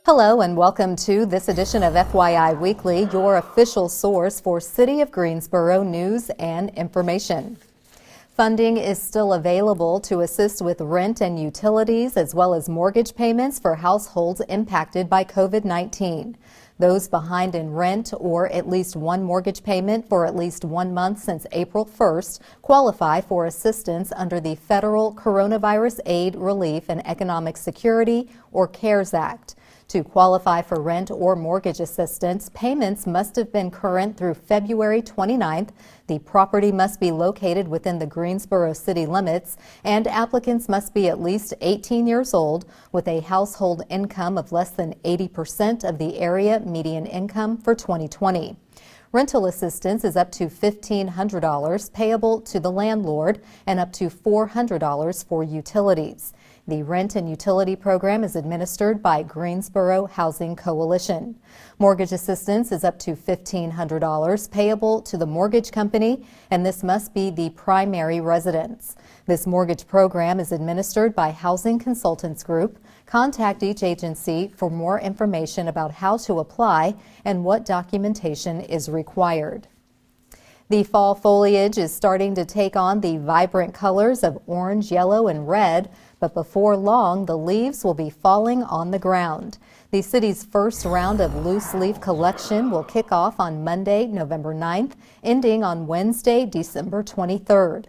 Hello and welcome to this edition of FYI Weekly, your official source for City of Greensboro news and information. Funding is still available to assist with rent and utilities as well as mortgage payments for households impacted by COVID-19. Those behind in rent or at least one mortgage payment for at least 1 month since April 1st qualify for assistance under the Federal Coronavirus Aid, Relief, and Economic Security or CARES Act. To qualify for rent or mortgage assistance, payments must have been current through February 29th. The property must be located within the Greensboro city limits, and applicants must be at least 18 years old with a household income of less than 80% of the area median income for 2020. Rental assistance is up to $1,500 payable to the landlord and up to $400 for utilities. The rent and utility program is administered by Greensboro Housing Coalition. Mortgage assistance is up to $1,500 payable to the mortgage company, and this must be the primary residence. This mortgage program is administered by Housing Consultants Group. Contact each agency for more information about how to apply and what documentation is required. The fall foliage is starting to take on the vibrant colors of orange, yellow, and red, but before long, the leaves will be falling on the ground. The city's first round of loose leaf collection will kick off on Monday, November 9th, ending on Wednesday, December 23rd.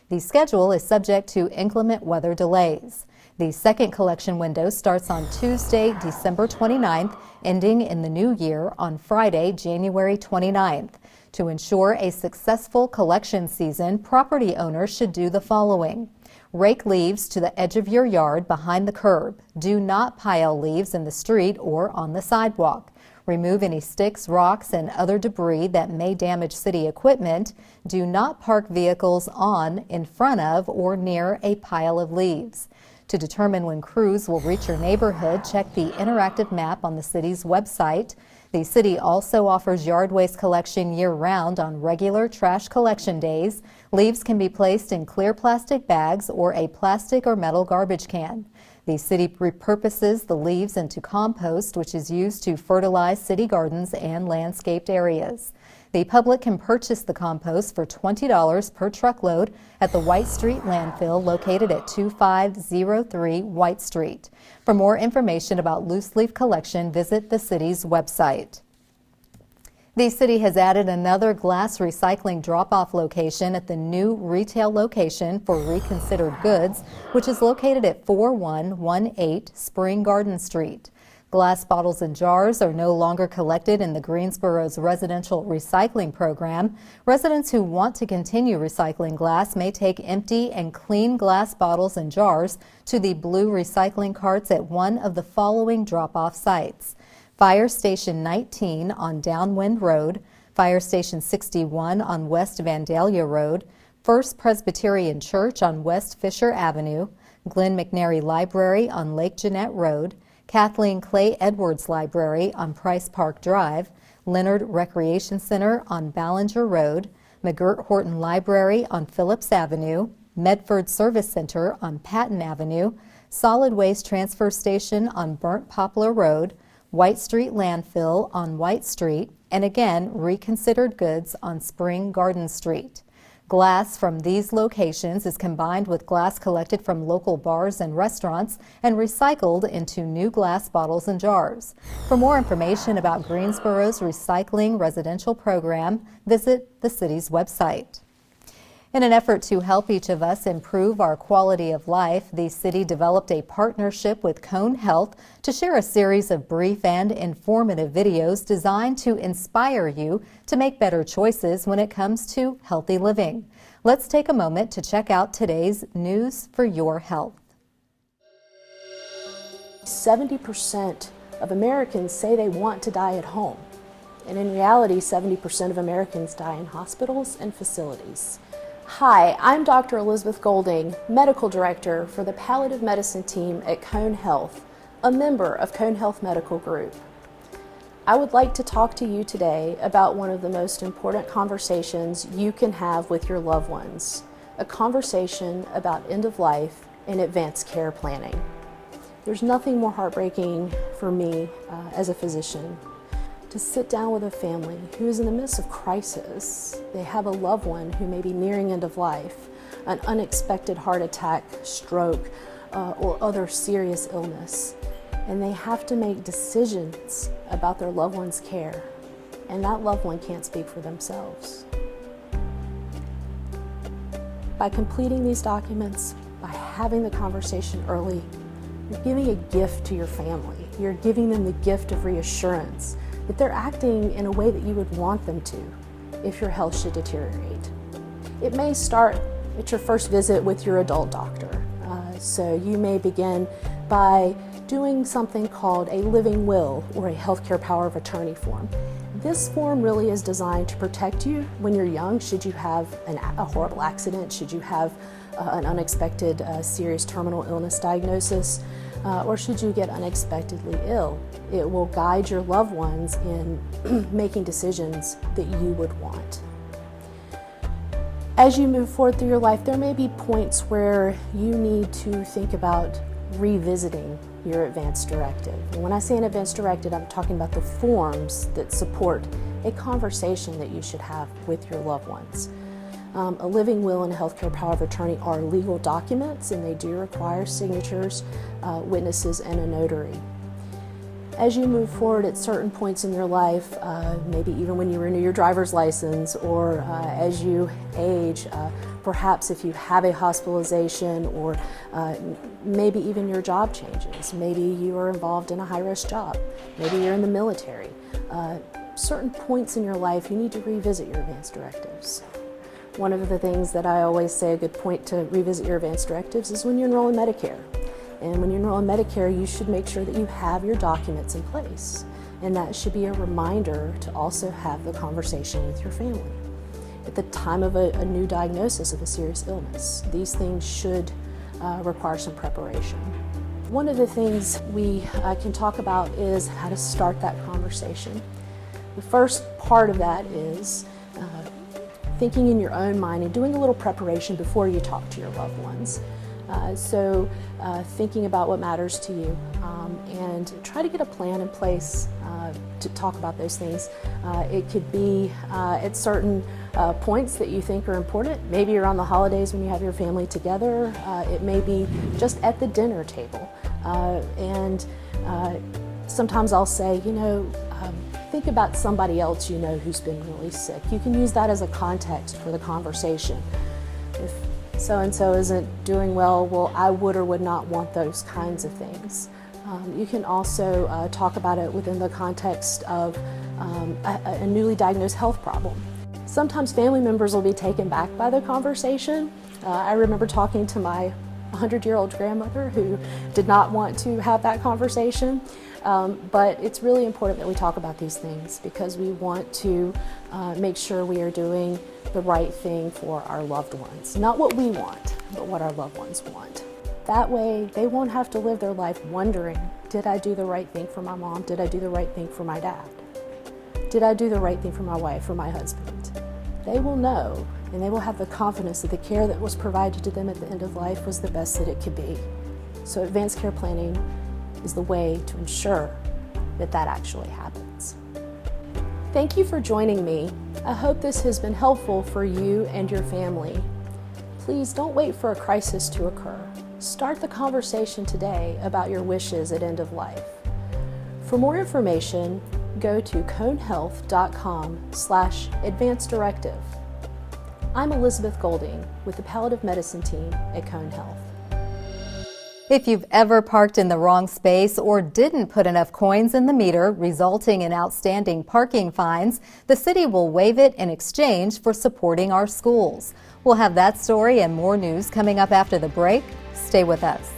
The schedule is subject to inclement weather delays. The second collection window starts on Tuesday, December 29th, ending in the new year on Friday, January 29th. To ensure a successful collection season, property owners should do the following. Rake leaves to the edge of your yard behind the curb. Do not pile leaves in the street or on the sidewalk. Remove any sticks, rocks, and other debris that may damage city equipment. Do not park vehicles on, in front of, or near a pile of leaves. To determine when crews will reach your neighborhood, check the interactive map on the city's website. The city also offers yard waste collection year-round on regular trash collection days. Leaves can be placed in clear plastic bags or a plastic or metal garbage can. The city repurposes the leaves into compost, which is used to fertilize city gardens and landscaped areas. The public can purchase the compost for $20 per truckload at the White Street landfill located at 2503 White Street. For more information about loose leaf collection, visit the city's website. The city has added another glass recycling drop-off location at the new retail location for reconsidered goods, which is located at 4118 Spring Garden Street. Glass bottles and jars are no longer collected in the Greensboro's residential recycling program. Residents who want to continue recycling glass may take empty and clean glass bottles and jars to the blue recycling carts at one of the following drop-off sites: Fire Station 19 on Downwind Road, Fire Station 61 on West Vandalia Road, First Presbyterian Church on West Fisher Avenue, Glenn McNary Library on Lake Jeanette Road, Kathleen Clay Edwards Library on Price Park Drive, Leonard Recreation Center on Ballinger Road, McGirt Horton Library on Phillips Avenue, Medford Service Center on Patton Avenue, Solid Waste Transfer Station on Burnt Poplar Road, White Street Landfill on White Street, and again, reconsidered goods on Spring Garden Street. Glass from these locations is combined with glass collected from local bars and restaurants and recycled into new glass bottles and jars. For more information about Greensboro's recycling residential program, visit the city's website. In an effort to help each of us improve our quality of life, the city developed a partnership with Cone Health to share a series of brief and informative videos designed to inspire you to make better choices when it comes to healthy living. Let's take a moment to check out today's News for Your Health. 70% of Americans say they want to die at home, and in reality, 70% of Americans die in hospitals and facilities. Hi, I'm Dr. Elizabeth Golding, Medical Director for the Palliative Medicine team at Cone Health, a member of Cone Health Medical Group. I would like to talk to you today about one of the most important conversations you can have with your loved ones, a conversation about end of life and advanced care planning. There's nothing more heartbreaking for me as a physician to sit down with a family who is in the midst of crisis. They have a loved one who may be nearing end of life, an unexpected heart attack, stroke, or other serious illness, and they have to make decisions about their loved one's care, and that loved one can't speak for themselves. By completing these documents, by having the conversation early, you're giving a gift to your family. You're giving them the gift of reassurance that they're acting in a way that you would want them to if your health should deteriorate. It may start at your first visit with your adult doctor. So you may begin by doing something called a living will or a healthcare power of attorney form. This form really is designed to protect you when you're young, should you have a horrible accident, should you have an unexpected serious terminal illness diagnosis, or should you get unexpectedly ill. It will guide your loved ones in making decisions that you would want. As you move forward through your life, there may be points where you need to think about revisiting your advance directive. And when I say an advance directive, I'm talking about the forms that support a conversation that you should have with your loved ones. A living will and a healthcare power of attorney are legal documents, and they do require signatures, witnesses, and a notary. As you move forward at certain points in your life, maybe even when you renew your driver's license, or as you age, perhaps if you have a hospitalization, or maybe even your job changes. Maybe you are involved in a high-risk job. Maybe you're in the military. Certain points in your life, you need to revisit your advance directives. One of the things that I always say a good point to revisit your advance directives is when you enroll in Medicare. And when you enroll in Medicare, you should make sure that you have your documents in place. And that should be a reminder to also have the conversation with your family. At the time of a new diagnosis of a serious illness, these things should require some preparation. One of the things we can talk about is how to start that conversation. The first part of that is thinking in your own mind and doing a little preparation before you talk to your loved ones. Thinking about what matters to you, and try to get a plan in place to talk about those things. It could be at certain points that you think are important. Maybe around the holidays when you have your family together. It may be just at the dinner table. Sometimes I'll say, think about somebody else you know who's been really sick. You can use that as a context for the conversation. If so-and-so isn't doing well, I would or would not want those kinds of things. You can also talk about it within the context of a newly diagnosed health problem. Sometimes family members will be taken back by the conversation. I remember talking to my 100-year-old grandmother who did not want to have that conversation. But it's really important that we talk about these things because we want to make sure we are doing the right thing for our loved ones. Not what we want, but what our loved ones want. That way, they won't have to live their life wondering, did I do the right thing for my mom? Did I do the right thing for my dad? Did I do the right thing for my wife or my husband? They will know, and they will have the confidence that the care that was provided to them at the end of life was the best that it could be. So advanced care planning is the way to ensure that that actually happens. Thank you for joining me. I hope this has been helpful for you and your family. Please don't wait for a crisis to occur. Start the conversation today about your wishes at end of life. For more information, go to conehealth.com/advanced directive. I'm Elizabeth Golding with the Palliative Medicine team at Cone Health. If you've ever parked in the wrong space or didn't put enough coins in the meter, resulting in outstanding parking fines, the city will waive it in exchange for supporting our schools. We'll have that story and more news coming up after the break. Stay with us.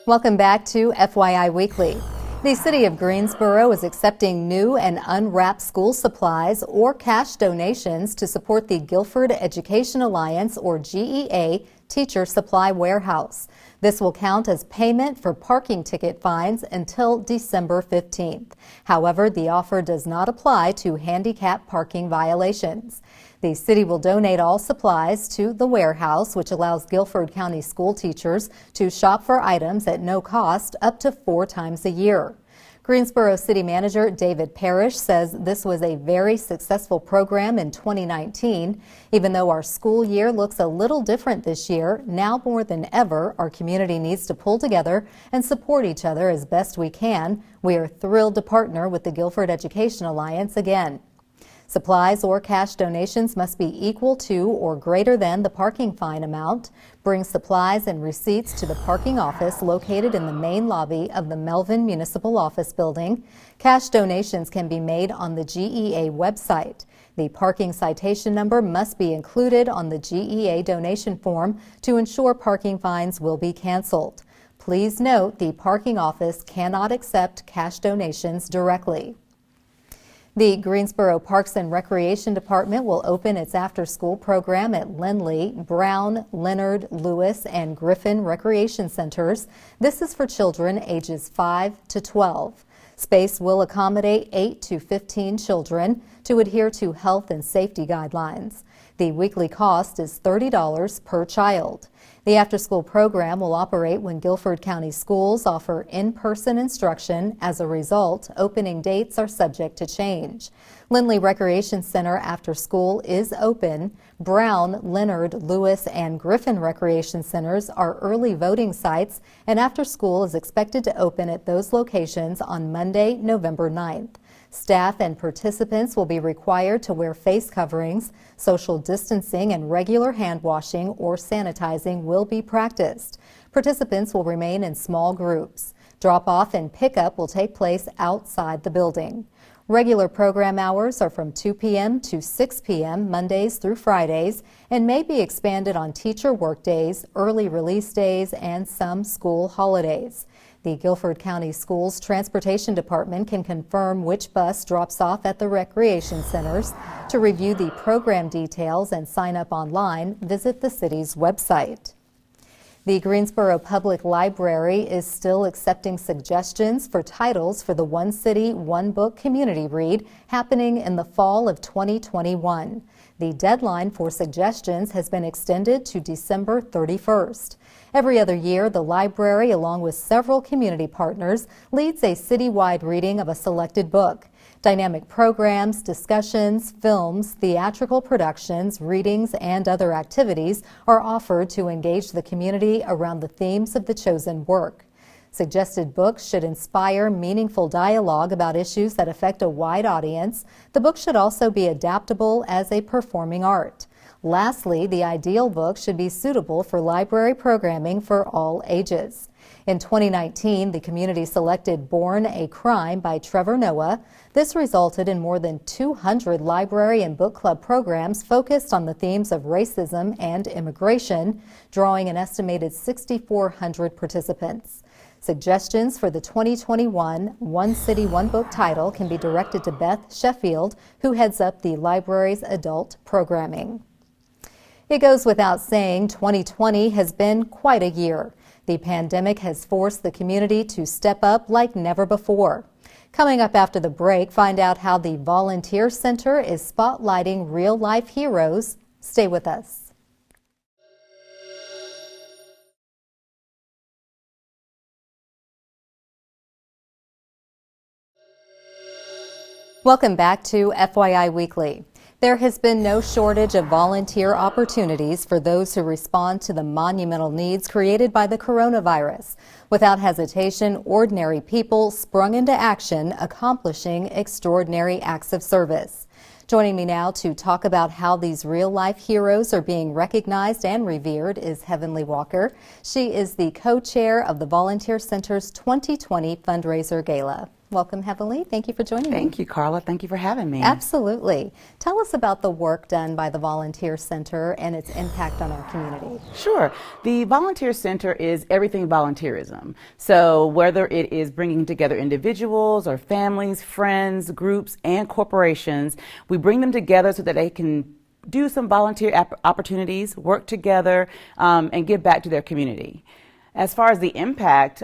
Welcome back to FYI Weekly. The City of Greensboro is accepting new and unwrapped school supplies or cash donations to support the Guilford Education Alliance, or GEA, teacher supply warehouse. This will count as payment for parking ticket fines until December 15th. However, the offer does not apply to handicap parking violations. The city will donate all supplies to the warehouse, which allows Guilford County school teachers to shop for items at no cost up to 4 times a year. Greensboro City Manager David Parrish says this was a very successful program in 2019. Even though our school year looks a little different this year, now more than ever, our community needs to pull together and support each other as best we can. We are thrilled to partner with the Guilford Education Alliance again. Supplies or cash donations must be equal to or greater than the parking fine amount. Bring supplies and receipts to the parking office located in the main lobby of the Melvin Municipal Office Building. Cash donations can be made on the GEA website. The parking citation number must be included on the GEA donation form to ensure parking fines will be canceled. Please note the parking office cannot accept cash donations directly. The Greensboro Parks and Recreation Department will open its after-school program at Lindley, Brown, Leonard, Lewis, and Griffin Recreation Centers. This is for children ages 5 to 12. Space will accommodate 8 to 15 children to adhere to health and safety guidelines. The weekly cost is $30 per child. The after-school program will operate when Guilford County schools offer in-person instruction. As a result, opening dates are subject to change. Lindley Recreation Center after school is open. Brown, Leonard, Lewis, and Griffin Recreation Centers are early voting sites, and after school is expected to open at those locations on Monday, November 9th. Staff and participants will be required to wear face coverings. Social distancing and regular hand washing or sanitizing will be practiced. Participants will remain in small groups. Drop-off and pickup will take place outside the building. Regular program hours are from 2 p.m. to 6 p.m. Mondays through Fridays and may be expanded on teacher work days, early release days, and some school holidays. The Guilford County Schools Transportation Department can confirm which bus drops off at the recreation centers. To review the program details and sign up online, visit the city's website. The Greensboro Public Library is still accepting suggestions for titles for the One City, One Book community read happening in the fall of 2021. The deadline for suggestions has been extended to December 31st. Every other year, the library, along with several community partners, leads a citywide reading of a selected book. Dynamic programs, discussions, films, theatrical productions, readings, and other activities are offered to engage the community around the themes of the chosen work. Suggested books should inspire meaningful dialogue about issues that affect a wide audience. The book should also be adaptable as a performing art. Lastly, the ideal book should be suitable for library programming for all ages. In 2019, the community selected Born a Crime by Trevor Noah. This resulted in more than 200 library and book club programs focused on the themes of racism and immigration, drawing an estimated 6,400 participants. Suggestions for the 2021 One City, One Book title can be directed to Beth Sheffield, who heads up the library's adult programming. It goes without saying, 2020 has been quite a year. The pandemic has forced the community to step up like never before. Coming up after the break, find out how the Volunteer Center is spotlighting real-life heroes. Stay with us. Welcome back to FYI Weekly. There has been no shortage of volunteer opportunities for those who respond to the monumental needs created by the coronavirus. Without hesitation, ordinary people sprung into action, accomplishing extraordinary acts of service. Joining me now to talk about how these real-life heroes are being recognized and revered is Heavenly Walker. She is the co-chair of the Volunteer Center's 2020 Fundraiser Gala. Welcome, Heavenly. Thank you for joining me. Thank you, Carla. Thank you for having me. Absolutely. Tell us about the work done by the Volunteer Center and its impact on our community. Sure. The Volunteer Center is everything volunteerism. So whether it is bringing together individuals or families, friends, groups, and corporations, we bring them together so that they can do some volunteer opportunities, work together, and give back to their community. As far as the impact,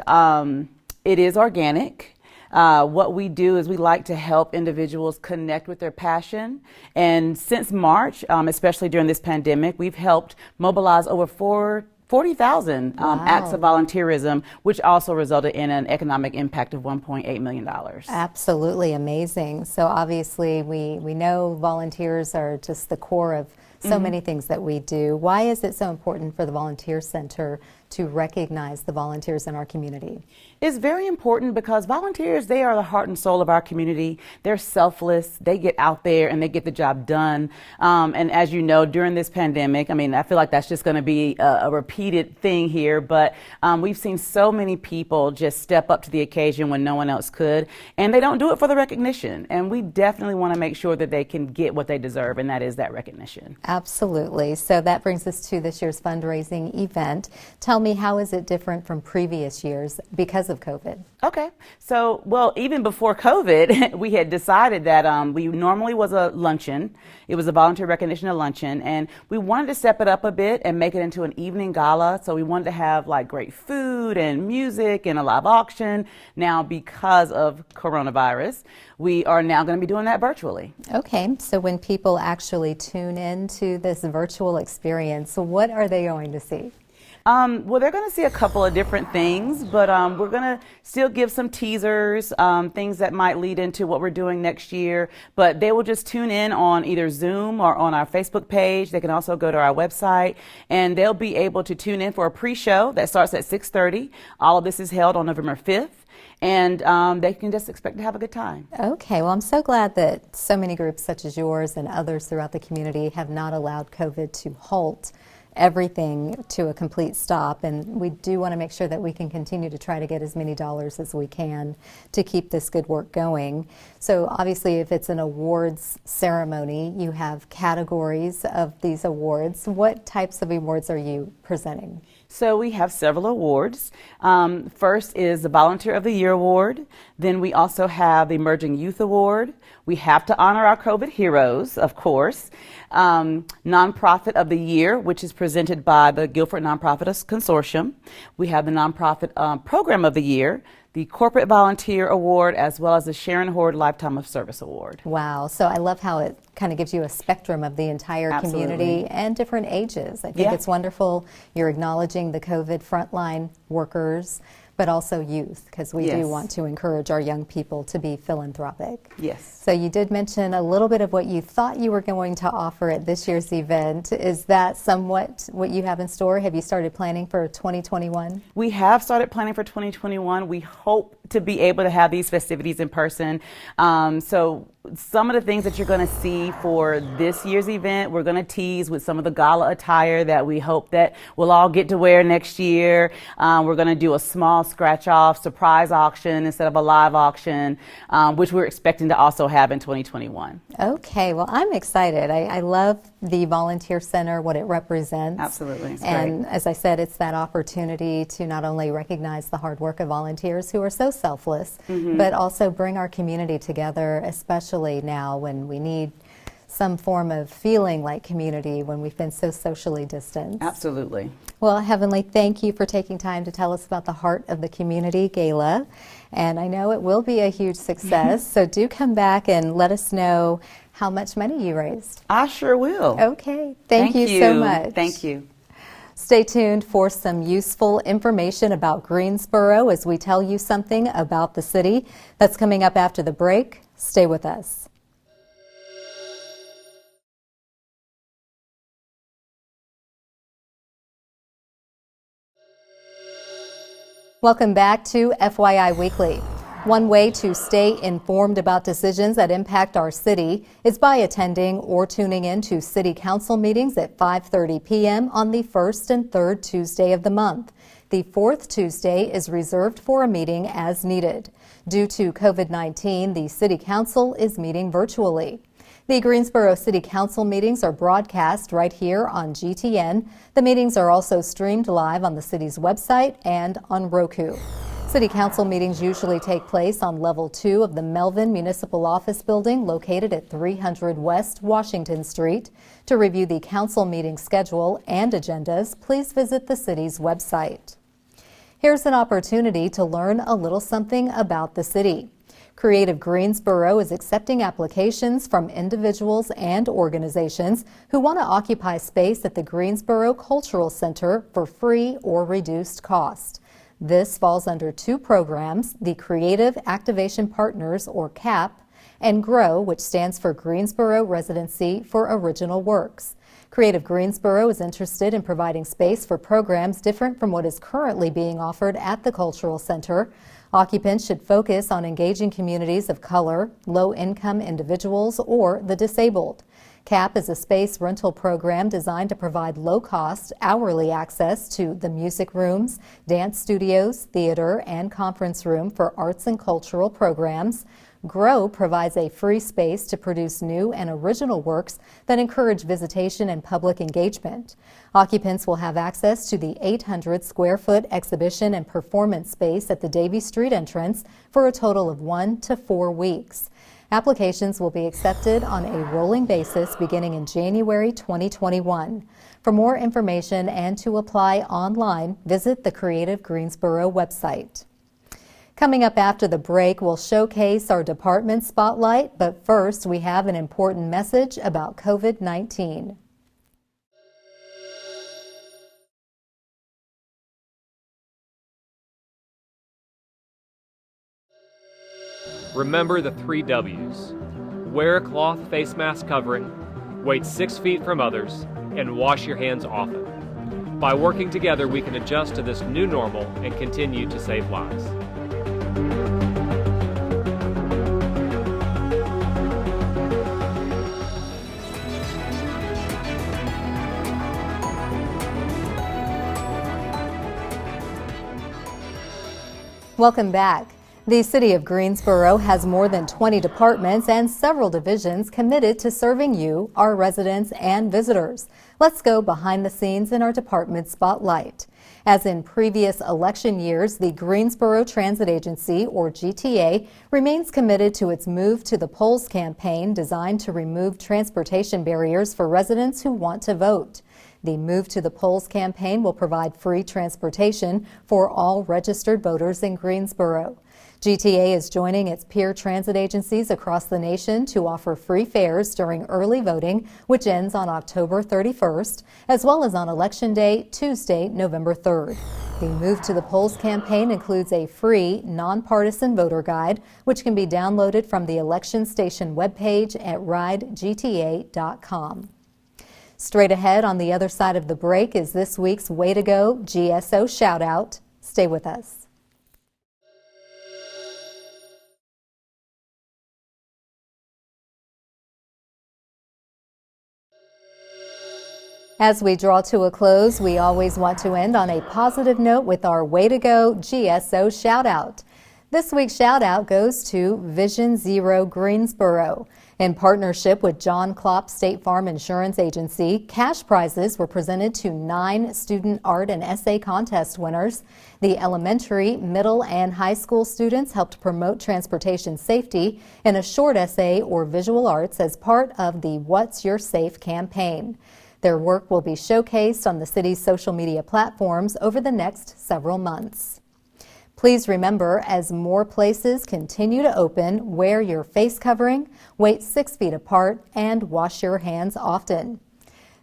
it is organic. What we do is we like to help individuals connect with their passion. And since March, especially during this pandemic, we've helped mobilize over 40,000 acts of volunteerism, which also resulted in an economic impact of $1.8 million. Absolutely amazing. So obviously we know volunteers are just the core of so many things that we do. Why is it so important for the Volunteer Center to recognize the volunteers in our community? It's very important because volunteers, they are the heart and soul of our community. They're selfless. They get out there and they get the job done. And as you know, during this pandemic, I mean, I feel like that's just going to be a repeated thing here, but we've seen so many people just step up to the occasion when no one else could, and they don't do it for the recognition. And we definitely want to make sure that they can get what they deserve, and that is that recognition. Absolutely. So that brings us to this year's fundraising event. Tell me, how is it different from previous years because of COVID? Okay. So, well, even before COVID, we had decided that we normally was a luncheon. It was a volunteer recognition luncheon, and we wanted to step it up a bit and make it into an evening gala. So we wanted to have like great food and music and a live auction. Now, because of coronavirus, we are now going to be doing that virtually. Okay. So when people actually tune in to this virtual experience, what are they going to see? Well, they're going to see a couple of different things, but we're going to still give some teasers, things that might lead into what we're doing next year. But they will just tune in on either Zoom or on our Facebook page. They can also go to our website, and they'll be able to tune in for a pre-show that starts at 6:30. All of this is held on November 5th. And they can just expect to have a good time. Okay. Well, I'm so glad that so many groups such as yours and others throughout the community have not allowed COVID to halt everything to a complete stop, and we do want to make sure that we can continue to try to get as many dollars as we can to keep this good work going. So obviously, if it's an awards ceremony, you have categories of these awards. What types of awards are you presenting? So we have several awards. First is the Volunteer of the Year Award. Then we also have the Emerging Youth Award. We have to honor our COVID heroes, of course. Nonprofit of the Year, which is presented by the Guilford Nonprofit Consortium. We have the Nonprofit Program of the Year, the Corporate Volunteer Award, as well as the Sharon Horde Lifetime of Service Award. Wow. So I love how it kind of gives you a spectrum of the entire community and different ages. I think it's wonderful you're acknowledging the COVID frontline workers, but also youth, because we do want to encourage our young people to be philanthropic. Yes. So you did mention a little bit of what you thought you were going to offer at this year's event. Is that somewhat what you have in store? Have you started planning for 2021? We have started planning for 2021. We hope to be able to have these festivities in person. So some of the things that you're going to see for this year's event, we're going to tease with some of the gala attire that we hope that we'll all get to wear next year. We're going to do a small scratch-off surprise auction instead of a live auction, which we're expecting to also have in 2021. Okay, well, I'm excited. I love the Volunteer Center, what it represents. Absolutely. It's and great. As I said, it's that opportunity to not only recognize the hard work of volunteers who are so selfless, but also bring our community together, especially now when we need some form of feeling like community when we've been so socially distanced. Absolutely. Well, Heavenly, thank you for taking time to tell us about the Heart of the Community Gala. And I know it will be a huge success, so do come back and let us know how much money you raised. I sure will. Okay. Thank you so much. Thank you. Stay tuned for some useful information about Greensboro as we tell you something about the city. That's coming up after the break. Stay with us. Welcome back to FYI Weekly. One way to stay informed about decisions that impact our city is by attending or tuning in to City Council meetings at 5:30 p.m. on the first and third Tuesday of the month. The fourth Tuesday is reserved for a meeting as needed. Due to COVID-19, the City Council is meeting virtually. The Greensboro City Council meetings are broadcast right here on GTN. The meetings are also streamed live on the city's website and on Roku. City Council meetings usually take place on Level 2 of the Melvin Municipal Office Building located at 300 West Washington Street. To review the council meeting schedule and agendas, please visit the city's website. Here's an opportunity to learn a little something about the city. Creative Greensboro is accepting applications from individuals and organizations who want to occupy space at the Greensboro Cultural Center for free or reduced cost. This falls under two programs, the Creative Activation Partners, or CAP, and GROW, which stands for Greensboro Residency for Original Works. Creative Greensboro is interested in providing space for programs different from what is currently being offered at the Cultural Center. Occupants should focus on engaging communities of color, low-income individuals, or the disabled. CAP is a space rental program designed to provide low-cost, hourly access to the music rooms, dance studios, theater, and conference room for arts and cultural programs. GROW provides a free space to produce new and original works that encourage visitation and public engagement. Occupants will have access to the 800-square-foot exhibition and performance space at the Davie Street entrance for a total of 1 to 4 weeks. Applications will be accepted on a rolling basis beginning in January 2021. For more information and to apply online, visit the Creative Greensboro website. Coming up after the break, we'll showcase our department spotlight, but first we have an important message about COVID-19. Remember the 3 W's. Wear a cloth face mask covering, wait 6 feet from others, and wash your hands often. By working together, we can adjust to this new normal and continue to save lives. Welcome back. The City of Greensboro has more than 20 departments and several divisions committed to serving you, our residents and visitors. Let's go behind the scenes in our department spotlight. As in previous election years, the Greensboro Transit Agency, or GTA, remains committed to its Move to the Polls campaign designed to remove transportation barriers for residents who want to vote. The Move to the Polls campaign will provide free transportation for all registered voters in Greensboro. GTA is joining its peer transit agencies across the nation to offer free fares during early voting, which ends on October 31st, as well as on Election Day, Tuesday, November 3rd. The Move to the Polls campaign includes a free, nonpartisan voter guide, which can be downloaded from the election station webpage at ridegta.com. Straight ahead on the other side of the break is this week's Way to Go GSO shout-out. Stay with us. As we draw to a close, we always want to end on a positive note with our Way to Go GSO shout-out. This week's shout-out goes to Vision Zero Greensboro. In partnership with John Klopp State Farm Insurance Agency, cash prizes were presented to 9 student art and essay contest winners. The elementary, middle, and high school students helped promote transportation safety in a short essay or visual arts as part of the What's Your Safe campaign. Their work will be showcased on the city's social media platforms over the next several months. Please remember, as more places continue to open, wear your face covering, wait 6 feet apart, and wash your hands often.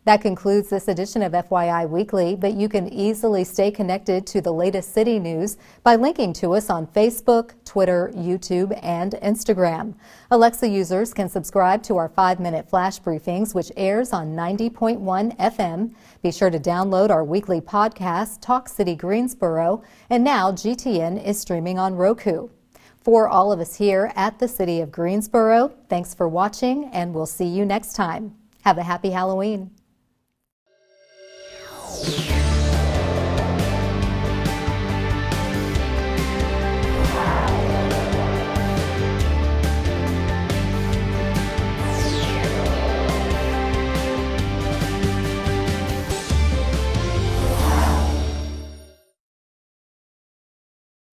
That concludes this edition of FYI Weekly, but you can easily stay connected to the latest city news by linking to us on Facebook, Twitter, YouTube, and Instagram. Alexa users can subscribe to our 5-minute flash briefings, which airs on 90.1 FM. Be sure to download our weekly podcast, Talk City Greensboro, and now GTN is streaming on Roku. For all of us here at the City of Greensboro, thanks for watching, and we'll see you next time. Have a happy Halloween.